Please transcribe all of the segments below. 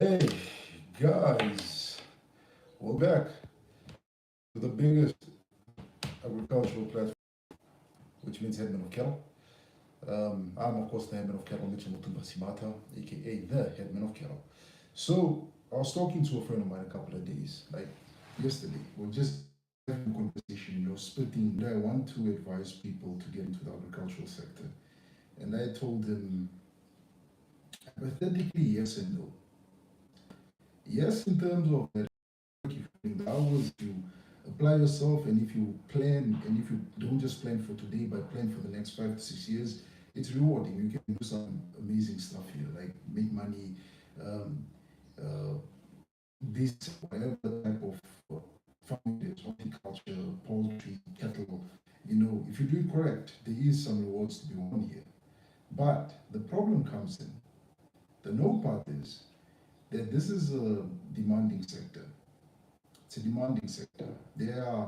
Hey guys, we're back to the biggest agricultural platform, which means headman of cattle. I'm of course the headman of cattle, Mitchell Mutumba Simata, aka the headman of cattle. So I was talking to a friend of mine a couple of days, like yesterday. We're just having a conversation, splitting. I want to advise people to get into the agricultural sector, and I told him hypothetically yes and no. Yes, in terms of that, if the hours you apply yourself, and if you plan, and if you don't just plan for today but plan for the next 5 to 6 years, it's rewarding. You can do some amazing stuff here, like make money, um, uh, this whatever type of farming it is, horticulture, poultry, cattle. If you do it correct, there is some rewards to be won here. But the problem comes in. The no part is that this is a demanding sector. It's a demanding sector. There are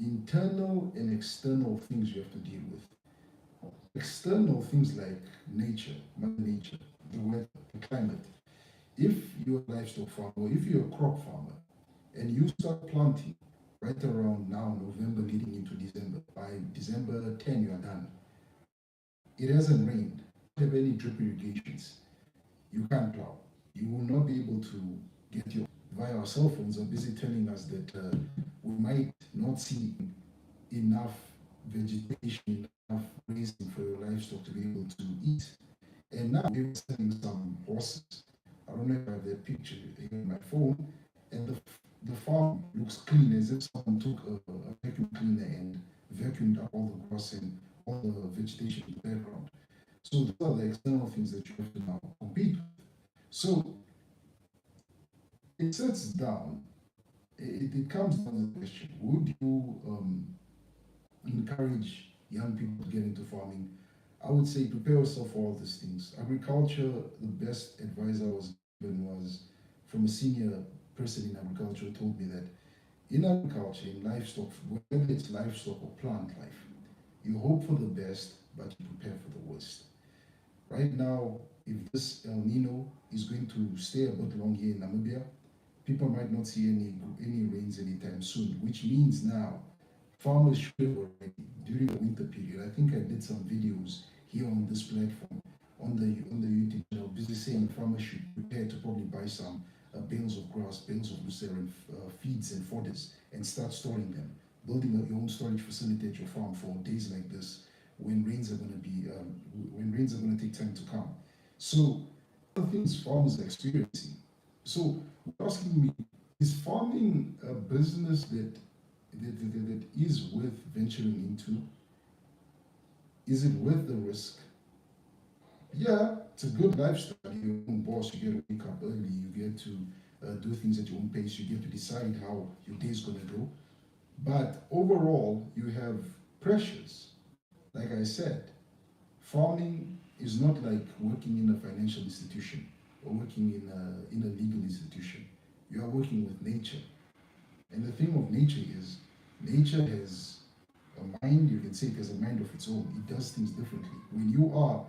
internal and external things you have to deal with. External things like nature, mother nature, the weather, the climate. If you're a livestock farmer, or if you're a crop farmer, and you start planting right around now, November leading into December, by December 10 you are done. It hasn't rained, you have any drip irrigations, you can't plow. You will not be able to get your via our cell phones are busy telling us that we might not see enough vegetation, enough grazing for your livestock to be able to eat. And now we're selling some horses. I don't know if I have that picture here on my phone. And the farm looks clean as if someone took a vacuum cleaner and vacuumed up all the grass and all the vegetation in the background. So those are the external things that you have to now compete with. So it sets down, it comes down to the question, would you encourage young people to get into farming? I would say prepare yourself for all these things. Agriculture, the best advice I was given was from a senior person in agriculture who told me that in agriculture, in livestock, whether it's livestock or plant life, you hope for the best, but you prepare for the worst. Right now, if this El Nino is going to stay a bit long here in Namibia, people might not see any rains anytime soon, which means now farmers should have already during the winter period. I think I did some videos here on this platform on the YouTube channel, busy saying farmers should prepare to probably buy some bales of grass, bales of lucerne, feeds and fodders, and start storing them, building your own storage facility at your farm for days like this when rains are going to be when rains are going to take time to come. So other things farmers are experiencing. So you're asking me, is farming a business that is worth venturing into? Is it worth the risk? Yeah, it's a good lifestyle. You're your own boss. You get to wake up early. You get to do things at your own pace. You get to decide how your day is going to go. But overall, you have pressures. Like I said, farming is not like working in a financial institution or working in a legal institution. You are working with nature. And the thing of nature is, nature has a mind, you can say it has a mind of its own. It does things differently. When you are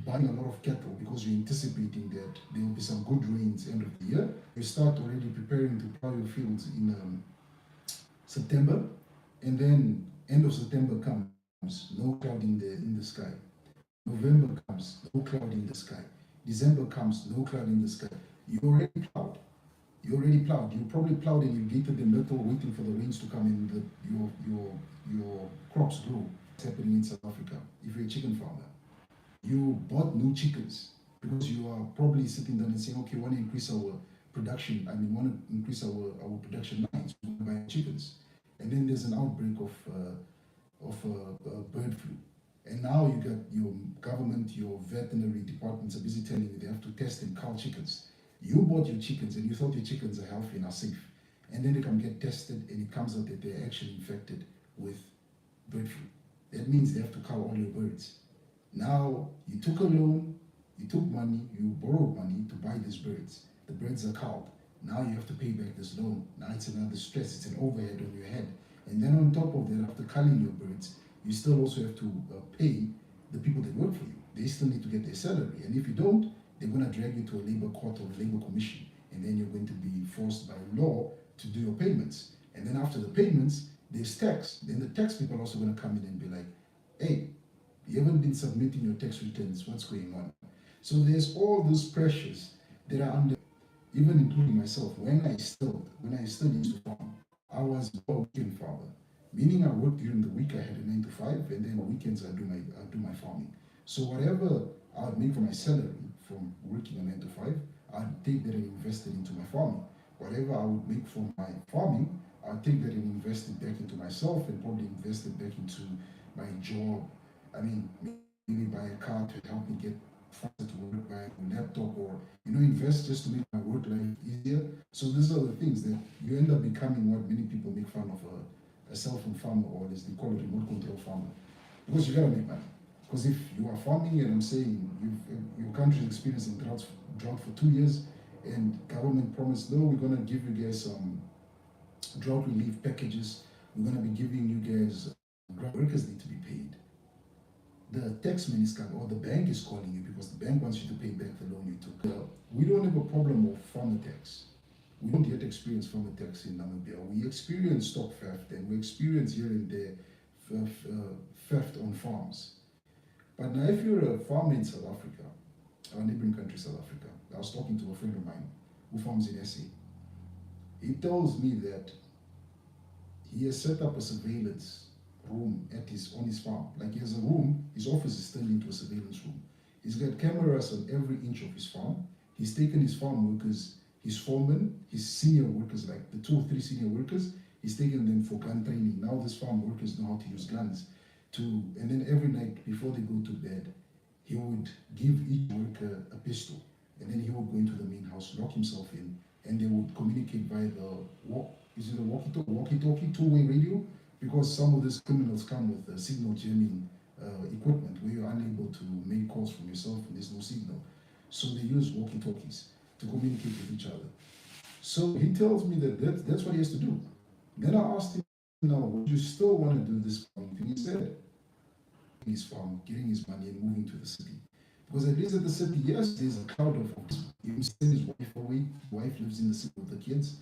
buying a lot of cattle because you're anticipating that there will be some good rains end of the year, you start already preparing to plow your fields in September, and then end of September comes, no cloud in the sky. November comes, no cloud in the sky. December comes, no cloud in the sky. You already plowed. You already plowed. You probably plowed and irrigated the metal, waiting for the rains to come and your crops grow. It's happening in South Africa. If you're a chicken farmer, you bought new chickens because you are probably sitting down and saying, okay, we want to increase our production. Want to increase our production lines. We want to buy chickens, and then there's an outbreak of bird flu. And now you got your government, your veterinary departments are busy telling you they have to test and cull chickens. You bought your chickens and you thought your chickens are healthy and are safe. And then they come get tested and it comes out that they're actually infected with bird flu. That means they have to cull all your birds. Now you took a loan, you took money, you borrowed money to buy these birds. The birds are culled. Now you have to pay back this loan. Now it's another stress, it's an overhead on your head. And then on top of that, after culling your birds, you still also have to pay the people that work for you. They still need to get their salary. And if you don't, they're going to drag you to a labor court or a labor commission. and then you're going to be forced by law to do your payments. And then after the payments, there's tax. Then the tax people are also going to come in and be like, hey, you haven't been submitting your tax returns. What's going on? So there's all those pressures that are under, even including myself. When I still used to farm, I was a weekend farmer, meaning I worked during the week. I had a 9 to 5, and then weekends I do my farming. So whatever I would make from my salary from working a 9 to 5, I'd take that and invest it into my farming. Whatever I would make from my farming, I'd take that and invest it back into myself, and probably invest it back into my job. I mean, maybe buy a car to help me get faster to work, buy a laptop, or invest just to make my work life easier. So these are the things that you end up becoming what many people make fun of a cell phone farmer, or as they call it, remote control farmer, because you gotta make money. Because if you are farming, and I'm saying your country is experiencing drought for 2 years, and government promised, no, we're gonna give you guys some drought relief packages. We're gonna be giving you guys, workers need to be paid. The taxman is coming, or the bank is calling you, because the bank wants you to pay back the loan you took. We don't have a problem of farmer tax. We don't yet experience farmer tax in Namibia. We experience stock theft, and we experience here and there theft on farms. But now, if you're a farmer in South Africa, our neighboring country, South Africa, I was talking to a friend of mine who farms in SA. He tells me that he has set up a surveillance room on his farm. Like, he has a room, his office is turned into a surveillance room. He's got cameras on every inch of his farm. He's taken his farm workers, his foremen, his senior workers, like the 2 or 3 senior workers, he's taken them for gun training. Now these farm workers know how to use guns. And then every night before they go to bed, he would give each worker a pistol. And then he would go into the main house, lock himself in, and they would communicate via the walkie-talkie, two-way radio, because some of these criminals come with signal jamming equipment where you're unable to make calls from yourself and there's no signal. So they use walkie-talkies to communicate with each other. So he tells me that's what he has to do. Then I asked him, now, would you still want to do this farming thing? He said, his farm, getting his money and moving to the city. Because at least at the city, yes, there's a cloud of him sending his wife away. His wife lives in the city with the kids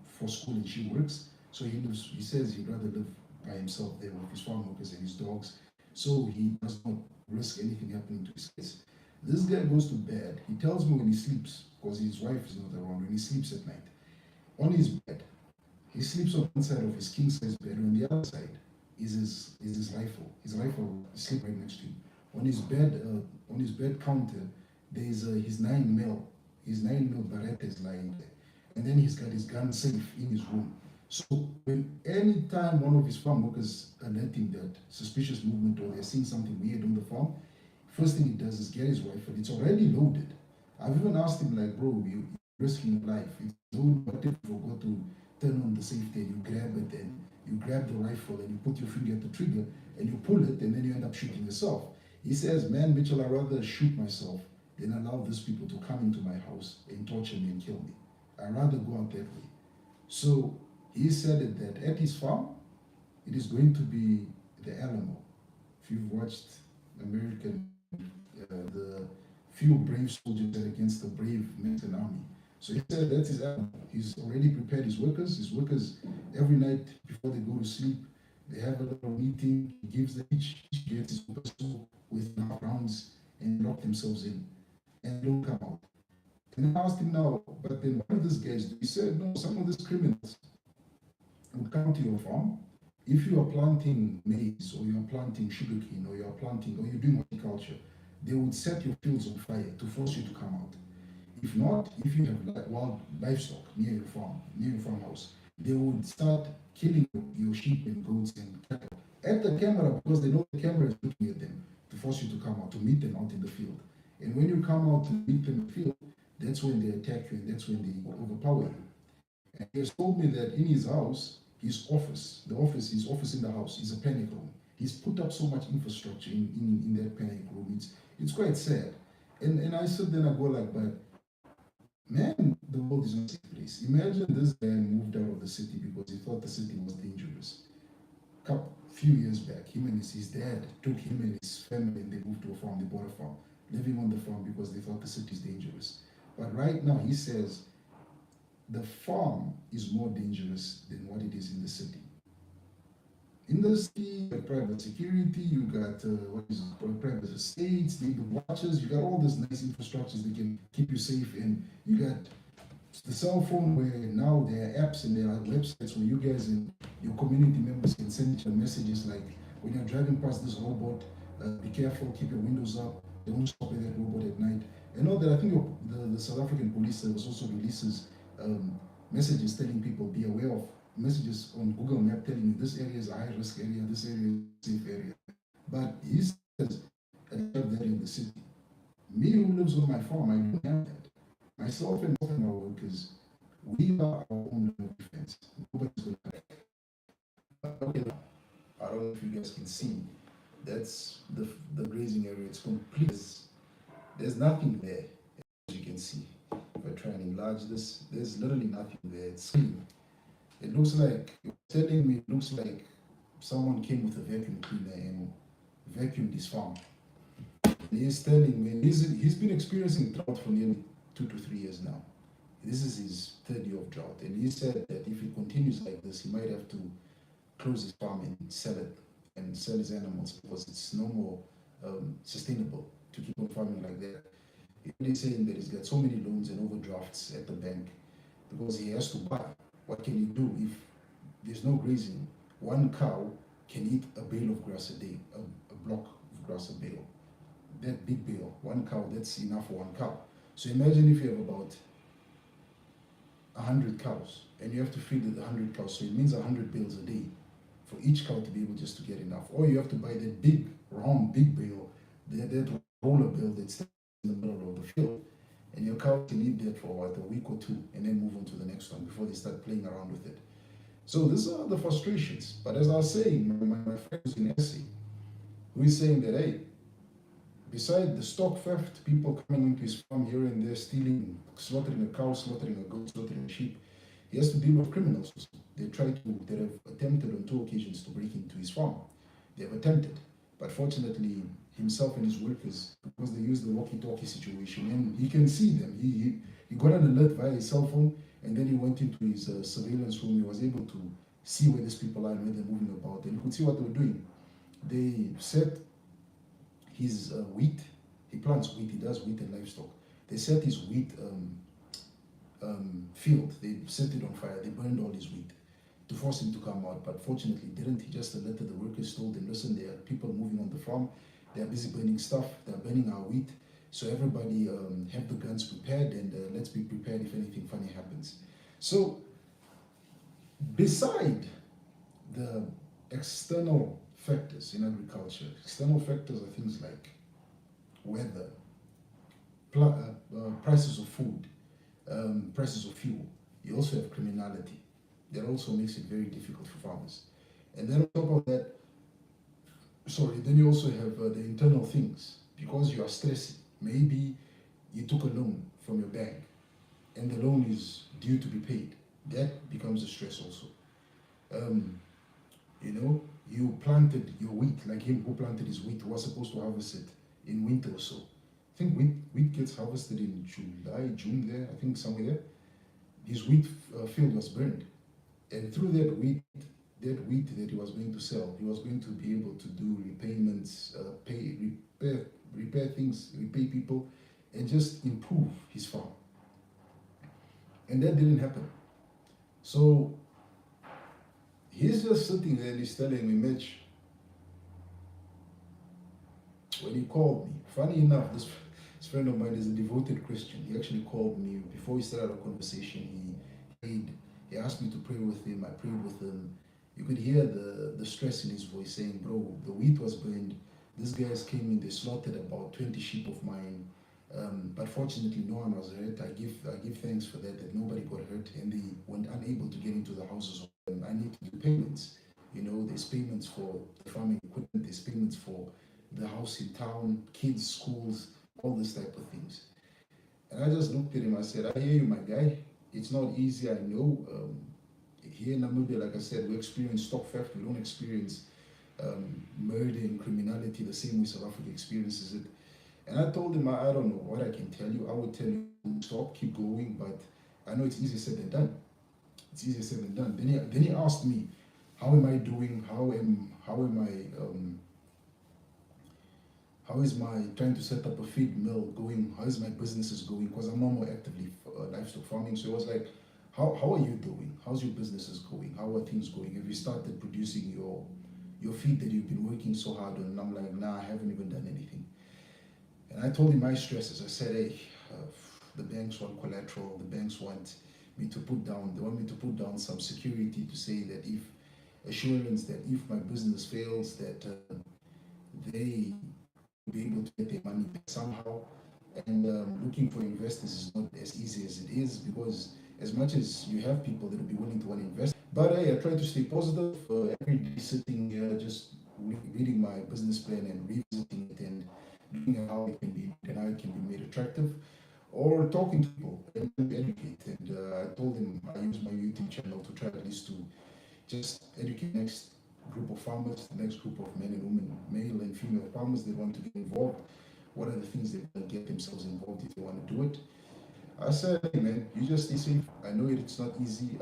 for school, and she works. So he says he'd rather live by himself there with his farm workers and his dogs. So he does not risk anything happening to his kids. This guy goes to bed. He tells me when he sleeps, because his wife is not around, when he sleeps at night, on his bed, he sleeps on one side of his king size bed, and on the other side is his rifle. His rifle is sleep right next to him. On his bed counter, there is his 9mm. His 9mm Beretta is lying there, and then he's got his gun safe in his room. So when any time one of his farm workers alert him that suspicious movement, or they're seeing something weird on the farm, first thing he does is get his rifle. It's already loaded. I've even asked him, like, bro, you're risking your life. It's loaded, but if you forgot to turn on the safety, and you grab it, and you grab the rifle, and you put your finger at the trigger, and you pull it, and then you end up shooting yourself. He says, man, Mitchell, I'd rather shoot myself than allow these people to come into my house and torture me and kill me. I'd rather go out that way. So he said that at his farm, it is going to be the Alamo. If you've watched American, the few brave soldiers against the brave Mexican army. So he said that's his Alamo. He's already prepared his workers. His workers, every night before they go to sleep, they have a little meeting. He gives them each gets his pistol with enough rounds, and lock themselves in, and don't come out. And I asked him now, but then what do these guys do? He said, no, some of these criminals would come to your farm. If you are planting maize, or you are planting sugarcane, or you're doing horticulture, they would set your fields on fire to force you to come out. If not, if you have wild livestock near your farmhouse, they would start killing your sheep and goats and cattle at the camera, because they know the camera is looking at them to force you to come out, to meet them out in the field. And when you come out to meet them in the field, that's when they attack you, and that's when they overpower you. And he has told me that in his house, his office in the house is a panic room. He's put up so much infrastructure in that panic room. It's quite sad. And I sit there and I go like, but man, the world is not a safe place. Imagine this guy moved out of the city because he thought the city was dangerous. A few years back, him and his dad took him and his family, and they moved to a farm. They bought a farm, living on the farm because they thought the city is dangerous. But right now, he says the farm is more dangerous than what it is in the city. In the city, you got private security, you got private estates, they got watches, you got all these nice infrastructures that can keep you safe, and you got the cell phone where now there are apps and there are websites where you guys and your community members can send each other messages like when you're driving past this robot, be careful, keep your windows up, don't stop at that robot at night. And all that, I think the South African Police Service also releases messages telling people be aware of messages on Google Map telling you this area is a high risk area, this area is a safe area. But he says, I have that in the city. Me who lives on my farm, I don't have that. Myself and all my workers, we are our own defense. Nobody's going to okay, I don't know if you guys can see. That's the grazing area. It's complete. There's nothing there, as you can see. If I try and enlarge this, there's literally nothing there. It's clean. It looks like, telling me, it looks like someone came with a vacuum cleaner and vacuumed his farm. And he's telling me, he's been experiencing drought for nearly 2 to 3 years now. This is his third year of drought. And he said that if he continues like this, he might have to close his farm and sell it and sell his animals because it's no more sustainable to keep on farming like that. He's saying that he's got so many loans and overdrafts at the bank because he has to buy. What can he do if there's no grazing? One cow can eat a bale of grass a day, a block of grass a bale. That big bale, one cow, that's enough for one cow. So imagine if you have about 100 cows and you have to feed the 100 cows. So it means 100 bales a day for each cow to be able just to get enough. Or you have to buy that big, round, big bale, that roller bale that's in the middle of the field. And your cow can eat that for what, a week or two, and then move on to the next one before they start playing around with it. So these are the frustrations. But as I was saying, my friend who's in SA, who is saying that, hey, beside the stock theft, people coming into his farm here and there, stealing, slaughtering a cow, slaughtering a goat, slaughtering a sheep, he has to deal with criminals. They have attempted on 2 occasions to break into his farm. They have attempted, but fortunately, himself and his workers, because they use the walkie-talkie situation, and he can see them. He got an alert via his cell phone, and then he went into his surveillance room. He was able to see where these people are and where they're moving about, and he could see what they were doing. They set his wheat. He plants wheat. He does wheat and livestock. They set his wheat field. They set it on fire. They burned all his wheat to force him to come out, but fortunately didn't. He just alerted the workers, told them, listen, there are people moving on the farm. They are busy burning stuff. They are burning our wheat. So everybody have the guns prepared, and let's be prepared if anything funny happens. So beside the external factors in agriculture, external factors are things like weather, prices of food, prices of fuel. You also have criminality. That also makes it very difficult for farmers. And then on top of that, then you also have the internal things. Because you are stressing, maybe you took a loan from your bank and the loan is due to be paid. That becomes a stress also. You planted your wheat, like him who planted his wheat, was supposed to harvest it in winter or so. I think wheat gets harvested in July, June there, I think somewhere there. His wheat field was burned. And through that wheat that he was going to sell, he was going to be able to do repayments, repair things, repay people, and just improve his farm. And that didn't happen. So he's just sitting there and he's telling me, Mitch, when he called me, funny enough, this friend of mine is a devoted Christian. He actually called me before we started our conversation. He asked me to pray with him. I prayed with him. You could hear the stress in his voice saying, bro, the wheat was burned. These guys came in, they slaughtered about 20 sheep of mine. But fortunately, no one was hurt. I give thanks for that nobody got hurt, and they weren't unable to get into the houses. I need to do payments. There's payments for the farming equipment, there's payments for the house in town, kids, schools, all this type of things. And I just looked at him, I said, I hear you, my guy. It's not easy, I know. Here in Namibia, like I said, we experience stock theft. We don't experience murder and criminality the same way South Africa experiences it. And I told him, I don't know what I can tell you. I would tell you, stop, keep going, but I know it's easier said than done. It's easier said than done. Then he asked me, how am I doing? How is my trying to set up a feed mill going? How is my businesses going? Because I'm no more actively livestock farming. So it was like, how are you doing? How's your businesses going? How are things going? Have you started producing your feed that you've been working so hard on? And I'm like, nah, I haven't even done anything. And I told him my stresses. I said, hey, the banks want collateral. The banks want me to put down. They want me to put down some security to say that if assurance that if my business fails, that they will be able to get their money back somehow. And looking for investors is not as easy as it is, because as much as you have people that will be willing to want to invest, but hey, I try to stay positive. Every day sitting here, just reading my business plan and revisiting it and looking at how it can be and how it can be made attractive, or talking to people and educate. And I told him I use my YouTube channel to try at least to just educate the next group of farmers, the next group of men and women, male and female farmers that want to get involved. What are the things they can get themselves involved if they want to do it? I said, hey man, you just stay safe. I know it's not easy.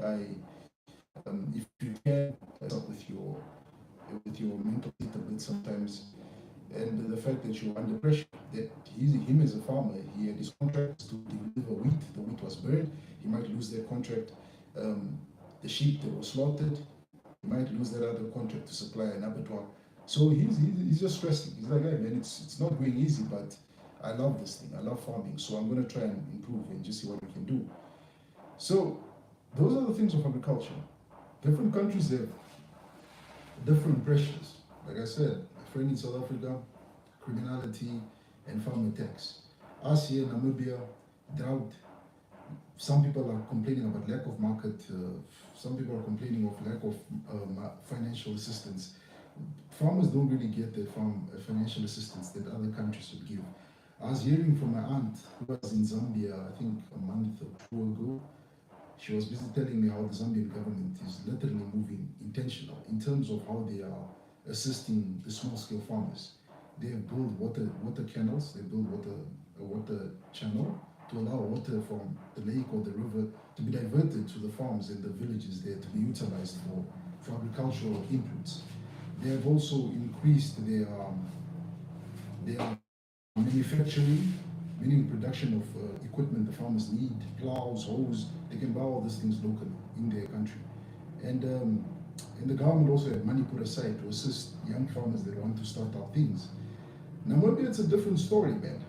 If you can, help with your mental state a bit sometimes, and the fact that you're under pressure. That him as a farmer, he had his contracts to deliver wheat. The wheat was burned. He might lose that contract. The sheep that were slaughtered, he might lose that other contract to supply an abattoir. So he's just stressing. He's like, hey man, it's not going easy, but I love this thing. I love farming, so I'm gonna try and improve and just see what we can do. So those are the things of agriculture. Different countries have different pressures. Like I said, a friend in South Africa, criminality and farm attacks. Us here in Namibia, drought. Some people are complaining about lack of market. Some people are complaining of lack of financial assistance. Farmers don't really get the financial assistance that other countries would give. I was hearing from my aunt who was in Zambia, I think a month or two ago. She was busy telling me how the Zambian government is literally moving intentional in terms of how they are assisting the small-scale farmers. They have built water canals. They built a water channel to allow water from the lake or the river to be diverted to the farms and the villages there to be utilized for agricultural inputs. They have also increased their manufacturing, meaning production of equipment the farmers need, plows, hoes. They can buy all these things locally in their country. And the government also had money put aside to assist young farmers that want to start up things. Namibia, it's a different story, man.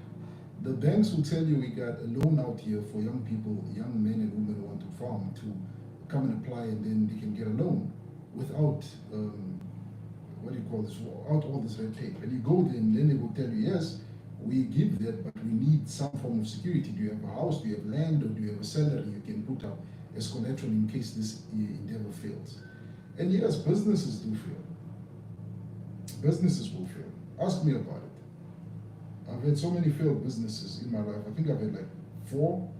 The banks will tell you we got a loan out here for young people, young men and women who want to farm to come and apply, and then they can get a loan without what do you call this? Without all this red tape. And you go there, and then they will tell you, yes, we give that, but we need some form of security. Do you have a house? Do you have land? Or do you have a salary you can put up as collateral in case this endeavor fails? And yes, businesses do fail. Businesses will fail. Ask me about it. I've had so many failed businesses in my life. I think I've had like four.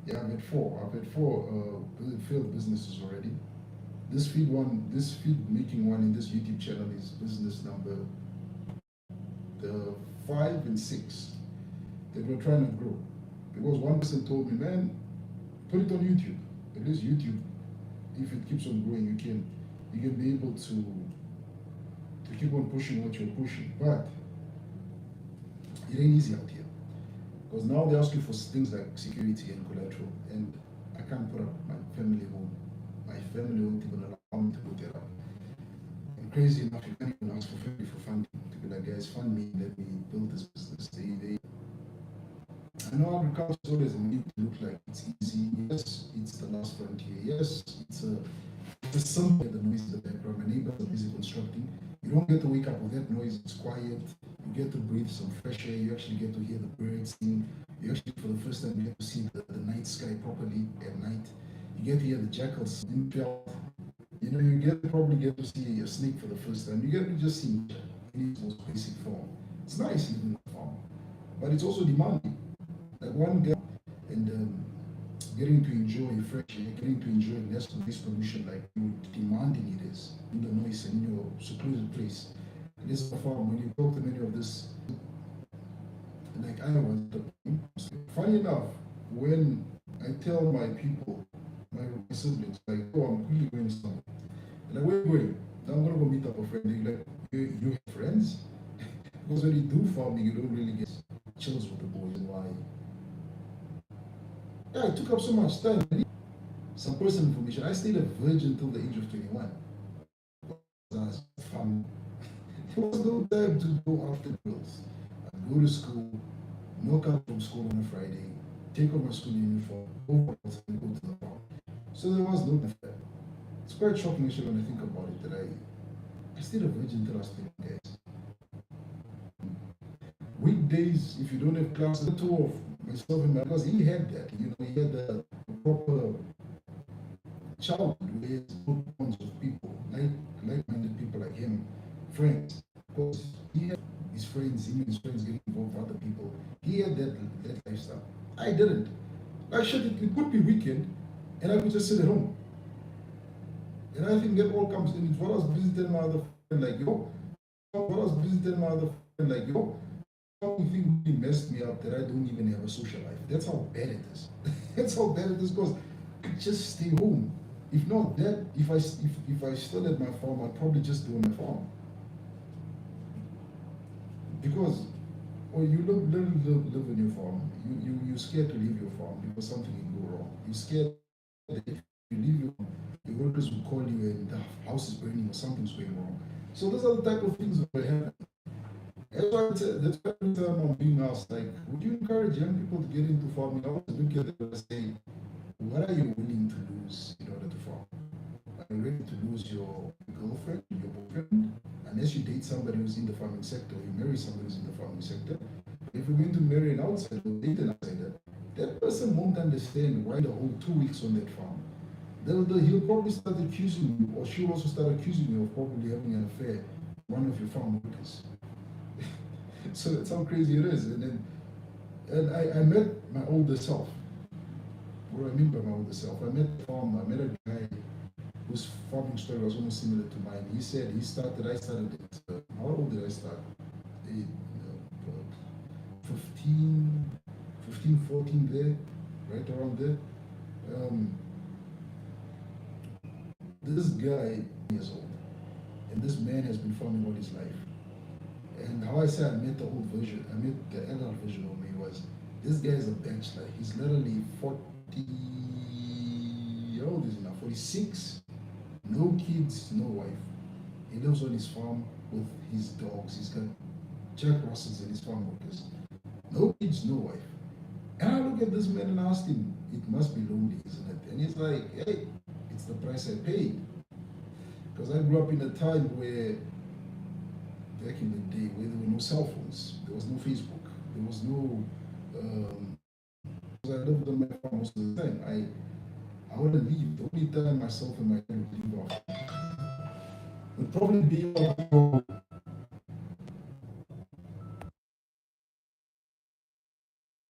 Yeah, I've had four. I've had four failed businesses already. This feed making one in this YouTube channel is business number 5 and 6 that we're trying to grow. Because one person told me, man, put it on YouTube. At least YouTube, if it keeps on growing, you can be able to keep on pushing what you're pushing. But it ain't easy out here. Because now they ask you for things like security and collateral, and I can't put up my family home. My family won't even allow me to put that up. And crazy enough, you can't even ask for family for funding to be like, guys, fund me, let me build this business. I know agriculture is always made to look like it's easy. Yes, it's the last frontier. Yes, it's simple, the noise in the background. My neighbors are busy constructing. You don't get to wake up with that noise. It's quiet. You get to breathe some fresh air. You actually get to hear the birds sing. You actually, for the first time, you get to see the night sky properly at night. You get to hear the jackals in field. You know, probably get to see a snake for the first time. You get to just see nature in its most basic form. It's nice living on a farm, but it's also demanding. Like one day, and getting to enjoy fresh air, getting to enjoy less noise pollution, like you demanding it is in the noise and in your secluded place. It is a farm. When you talk to many of this, like I was, funny enough, when I I tell my people, my siblings, like, oh, I'm quickly going somewhere. And like, where are you going? Now I'm gonna go meet up a friend. They're like, you have friends? Because when you do farming, you don't really get chills with the boys. And why? Yeah, it took up so much time. Some personal information. I stayed a virgin until the age of 21. I was farming. There was no time to go after girls. I'd go to school, knock out from school on a Friday, take off my school uniform, go and go to the farm. So there was no time. It's quite shocking actually when I think about it that I stayed a virgin until I was 20 guys. Weekdays, if you don't have classes, two of myself and my because he had that, you know, he had the proper childhood where he has good bonds with people, like-minded people like him, friends. Because he had his friends, him and his friends getting involved with other people. He had that lifestyle. I didn't. Like shit, it could be weekend, and I could just sit at home. And I think that all comes in. What I was busy telling my other friend, like, yo, what I was busy telling my other friend, like, yo, something really messed me up that I don't even have a social life. That's how bad it is. That's how bad it is because I just stay home. If not that, if I still at my farm, I'd probably just do on my farm. Because when you live in your farm, you're scared to leave your farm because something can go wrong. You're scared that if you leave your workers will call you and the house is burning or something's going wrong. So those are the type of things that will happen. That's why every time I'm being asked, like, would you encourage young people to get into farming? I always look at them and say, what are you willing to lose in order to farm? Are you ready to lose your girlfriend, your boyfriend? Unless you date somebody who's in the farming sector, or you marry somebody who's in the farming sector. If you're going to marry an outsider or date an outsider, that person won't understand why the whole 2 weeks on that farm. He'll probably start accusing you, or she'll also start accusing you of probably having an affair with one of your farm workers. So that's how crazy it is. And I met my older self. What do I mean by my older self? I met a farmer, I met a guy whose farming story was almost similar to mine. He said I started at, how old did I start? 15, 14 there, right around there. This guy is old, and this man has been farming all his life. And how I say I met the old version, I met the adult version of me was this guy is a bachelor. He's literally 40, how old is he now? 46, no kids, no wife. He lives on his farm with his dogs. He's got Jack Russells and his farm workers. No kids, no wife. And I look at this man and asked him, it must be lonely, isn't it? And he's like, hey, it's the price I paid. Because I grew up in a time where back in the day where there were no cell phones, there was no Facebook, there was no. I lived on my farm most of the time. I wouldn't leave. The only time myself and my dad would leave off would probably be